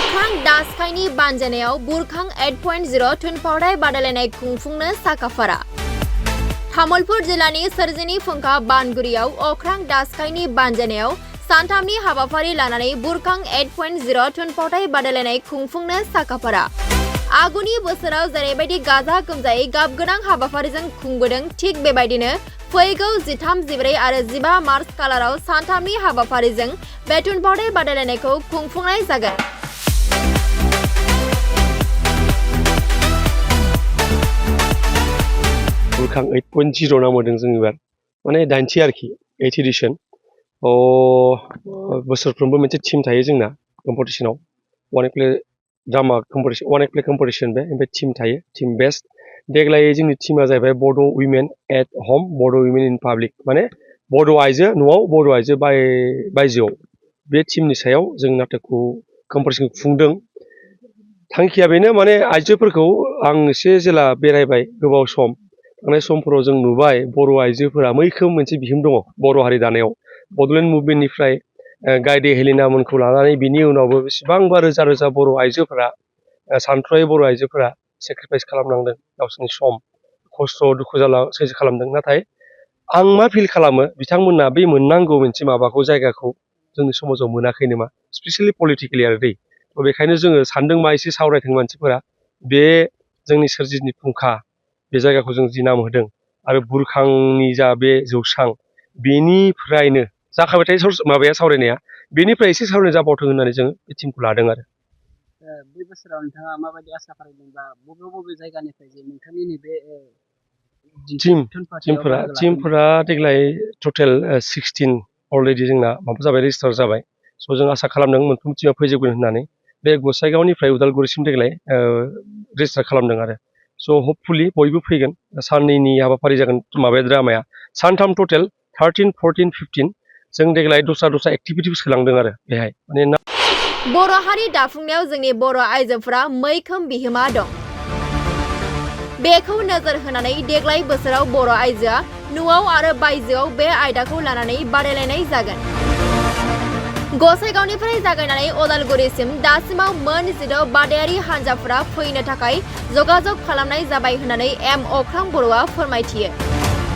अख्रां दासखायनि बानजायनायाव बुरखां 8.0 थुनफावथाय बादायलायनाय खुंफुंनो साखाफारा। तामुलपुर जिल्लानि सोरजिनि फुंखा बानगुरियाव अख्रां दासखायनि बानजायनायाव सानथामनि हाबाफारि लानानै बुरखां 8.0 थुनफावथाय बादायलायनाय खुंफुंनो साखाफारा। आगुनि बोसोराव जेरैबायदि गाजा गोमजायै गाबगोनां हाबाफारिजों खुंबोदों थिग बेबायदिनो फैगौ 13, 14 आरो 15 मार्च खालाराव सानथामनि हाबाफारिजों बे थुनफावथाय बादायलायनायखौ खुंफुंनाय जागोन। बुरखां 8.0 नामोदों जों एबार माने 8थि आरोखि 8th एडिशन बोसोरफ्रोमबो मोनसे टीम थायो जोंना कम्पिटिशनाव one act play drama competition one act play competition बे ओमफ्राय टीम थायो टीम बेस्ट देग्लाय जोंनि टीमा जाहैबाय बड' उइमेन एट हम बड' उइमेन इन पाब्लिक माने बड' आइजो न'आव बर' आइजो बायजोआव बे टीमनि सायाव जों नाटकखौ कम्पिटिशन खुंदों। थांखिया बेनो माने आइजोफोरखौ आं एसे जेला बेरायबाय गोबाव सम थांनाय समफोराव जों नुबाय बर' आइजोफोरा मैखोम मोनसे बिहोमा दङ बर' हारि दानायाव बड'लेण्ड मुभमेन्टनिफ्राय गायदे हेलिना मोनखौ लानानै बिनि उनावबो बेसेबांबा रोजा रोजा बर' आइजोफोरा सानथ्र'हायै बर' आइजोफोरा सेक्रिफाइस खालामनांदों गावसोरनि सम खस्थ' दुखु जारला सैज खालामदों। नाथाय आं मा फिल खालामो बिथांमोना बे मोननांगौ मोनसे माबाखौ जायगाखौ जोंनि समाजाव मोनाखै नामा स्पेसियेलि पलिटिकेलि आरो दै बेखायनो जोङो सानदों मा एसे सावरायथों मानसिफोरा बे जोंनि सोरजिनि फुंखा बे जायगाखौ जों जि नाम होदों आरो बुरखांनि जा बे जौस्रां बेनिफ्रायनो जाखाबाय थायो माबाया सावरायनाया बेनिफ्राय एसे सावरायनाय जाबावथों होननानै जों बे टीमखौ लादों आरो बे बोसोराव नोंथाङा माबायदि आसा फारिदोंबा बबे जायगानिफ्राय जे नोंथांनि नैबे टीमफोरा देग्लाय टटेल 16 अलरेडि जोंना माबा जाबाय रेजिस्टार जाबाय स' जों आसा खालामदों मोनफ्रोम टीमा फैजोबगोन होननानै बे गसाइगावनिफ्राय उदालगुरिसिम देग्लाय रेजिस्टार खालामदों आरो स' हपफुलि बयबो फैगोन साननैनि हाबाफारि जागोन माबाया ड्रामाया सानथाम टटेल 13, 14, 15 जों देग्लाय दस्रा एक्टिभिटिबो सोलांदों आरो बेहाय माने बर' हारि दाफुंनायाव जोंनि बर' आइजोफोरा मैखोम बिहोमा दं। बेखौ नोजोर होनानै देग्लाय बोसोराव बर' आइजोआ न'आव आरो बायजोआव बे आयदाखौ लानानै बादायलायनाय जागोन। गसाइगावनिफ्राय जागायनानै उदालगुरिसिम दासिमाव मोन 16 बादायारि हानजाफोरा फैनो थाखाय जगाजग खालामनाय जाबाय होननानै एम अख्रां बर'आ फोरमायथियो।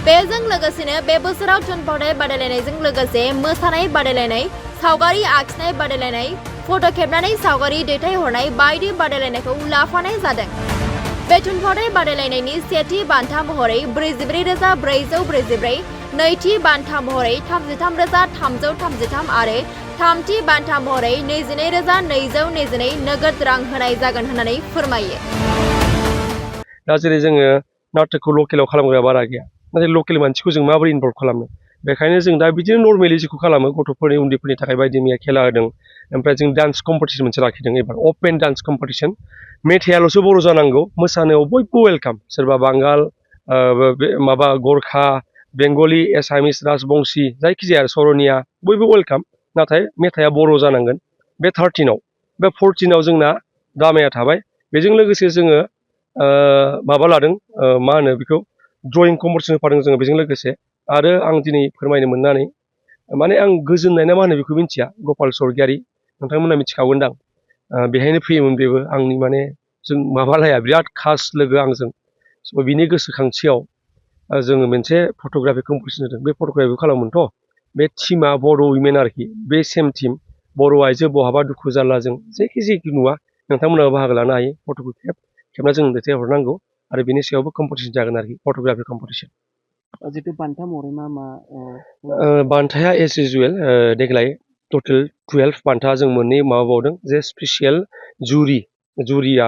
बेजों लोगोसेनो बे बोसोराव थुनफावथाय बादायलायनायजों लोगोसे मोसानाय बादायलायनाय सावगारि आखिनाय बादायलायनाय फट' खेबनानै सावगारि दैथायहरनाय बायदि बादायलायनायखौ लाफानाय जादों। बे थुनफावथाय बादायलायनायनि सेथि बान्था महरै 44,444 नैथि बान्था महरै 33,333 आरो थामथि बान्था महरै 22,222 नोगोद रां होनाय जागोन होननानै फोरमायो। दा जेरै जोङो नाटकखौ लकेलाव खालामग्रा बारा गैया नाथाय लकेल मानसिखौ जों माबोरै इनभल्भ खालामनो बेखायनो जों दा बिदिनो नर्मेलि जेखौ खालामो गथ'फोरनि उन्दैफोरनि थाखाय बायदि मैया खेला होदों ओमफ्राय जों डान्स कम्पिटिशन मोनसे लाखिदों एबार अपेन डान्स कम्पिटिशन मेथाइयाल'सो बर' जानांगौ मोसानायाव बयबो वेलकाम सोरबा बांगाल माबा गरखा बेंगलि एसामिस राजबंशी जायखिजाया सरनिया बयबो वेलकाम नाथाय मेथाइया बर' जानांगोन बे 13आव बे 14आव जोंना ड्रामाया थाबाय बेजों लोगोसे जोङो माबा लादों मा होनो बेखौ ड्रयिं कम्पिटिशन होफादों जोङो बेजों लोगोसे आरो आं दिनै फोरमायनो मोननानै माने आं गोजोननाय ना मा होनो बेखौ मिथिया गपाल स्वर्गियारि नोंथांमोना मिथिखागोनदां बेहायनो फैयोमोन बेबो आंनि माने जों माबालाया बिराद खास लोगो आंजों स' बिनि गोसोखांथियाव जोङो मोनसे फट'ग्राफि कम्पिटिशन होदों बे फट'ग्राफिखौ खालामोमोनथ' बे टीमा बर' उइमेन आरोखि बे सेम टीम बर' आइजो बहाबा दुखु जारलाजों जेखि नुवा नोंथांमोनाबो बाहागो लानो हायो फट'खौ खेबना जों दैथायहरनांगौ आरो बिनि सायावबो कम्पिटिशन जागोन आरोखि फट'ग्राफि कम्पिटिशन जितु बान्था महरै मा बान्थाया एज इउजुवेल देग्लाय टटेल 12 बान्था जों मोननै माबाबावदों जे स्पेसियेल जुरिया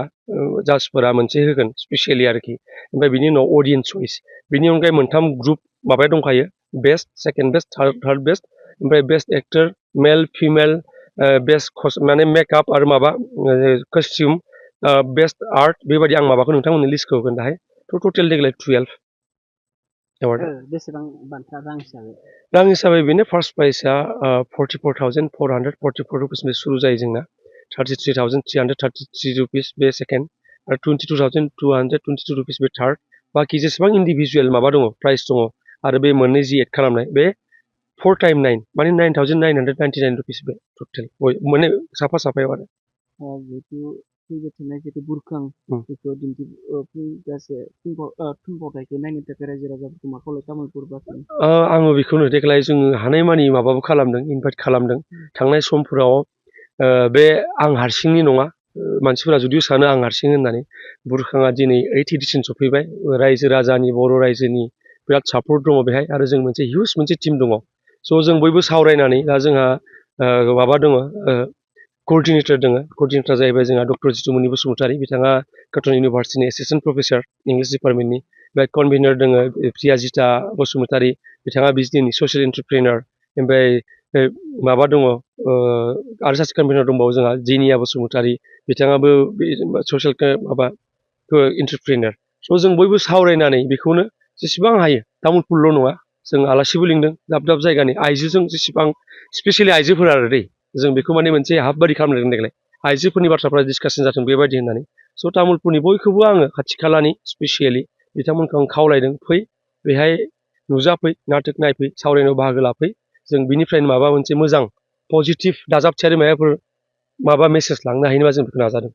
जाजफोरा मोनसे होगोन स्पेसियेलि आरोखि ओमफ्राय बिनि उनाव अडियन्स चइस बिनि अनगायै मोनथाम ग्रुप माबाया दंखायो best second best third best ओमफ्राय best actor male female best माने मेकआप आरो माबा कस्टिउम बेस्ट आर्ट बेबायदि आं माबाखौ नोंथांमोननि लिस्टखौ होगोन दाहाय थ' टटेल देग्लाय 12 बेसेबां बान्था रां हिसाबै बेनो फार्स्ट प्राइजआ 44,444 रुपिसनिफ्राय सुरु जायो जोंना 33,333 रुपिस बे सेकेन्ड आरो 22,222 रुपिस बे थार्ड बाखि जेसेबां इन्डिभिजुवेल माबा दङ प्राइस दङ आरो बे मोननै जि एड खालामनाय बे 4 टाइम 9 माने 9,999 रुपिस बे टटेल माने साफायाव आरो जिहेतु फैबाय थानाय जिहेतु बुरखां बेखौ थुनफावथायखौ नायनो थाखाय रायजो राजाफोरखौ मा खावलाय तामुलपुर बासिनो? आङो बेखौनो देग्लाय जोङो हानायमानि माबाबो खालामदों, इनभाइट खालामदों। थांनाय समफोराव बे आं हारसिंनि नङा, मानसिफोरा जुदिও सानो आं हारसिं होननानै, बुरखाङा दिनै 8th एडिशन सफैबाय। रायजो राजानि, बर' रायजोनि बिराद सापर्ट दङ बेहाय, आरो जों मोनसे हिउज मोनसे टिम दङ। स' जों बयबो सावरायनानै दा जोंहा माबा दङ, क'र्डिनेटर दङ। क'र्डिनेटरा जाहैबाय जोंहा डक्टर जितुमनि बसुमतारी, बिथाङा कटन इउनिभार्सिटिनि एसिस्टेन्ट प्रफेसर इंलिश डिपार्टमेन्टनि। ओमफ्राय कनभेनर दङ प्रियाजिता बसुमतारी, बिथाङा बिजनेसनि ससियेल एन्टारप्रेनर। ओमफ्राय माबा दङ, आरो सासे कनभेनर दंबावो जोंहा जेनिया बसुमतारी, बिथाङाबो ससियेल माबा एन्टारप्रेनर। स' जों बयबो सावरायनानै बेखौनो जेसेबां हायो, तामुलपुरल' नङा, जों आलासिबो लिंदों दाब दाब जायगानि, आइजोजों जेसेबां, स्पेसियेलि आइजोफोर आरो दै, जों बेखौ माने मोनसे हाब बादि खालामदों देग्लाय, आइजोफोरनि बाथ्राफ्रा डिसकासन जाथों बेबायदि होननानै। स' तामुलपुरनि बयखौबो आङो खाथि खालानि स्पेसियेलि बिथांमोनखौ आं खावलायदों, फै बेहाय नुजाफै, नाटक नायफै, सावरायनायाव बाहागो लाफै, जों बिनिफ्रायनो माबा मोनसे मोजां पजिटिभ दाजाबथायारि माबाफोर मेसेज लांनो हायोबा जों बेखौ नाजादों।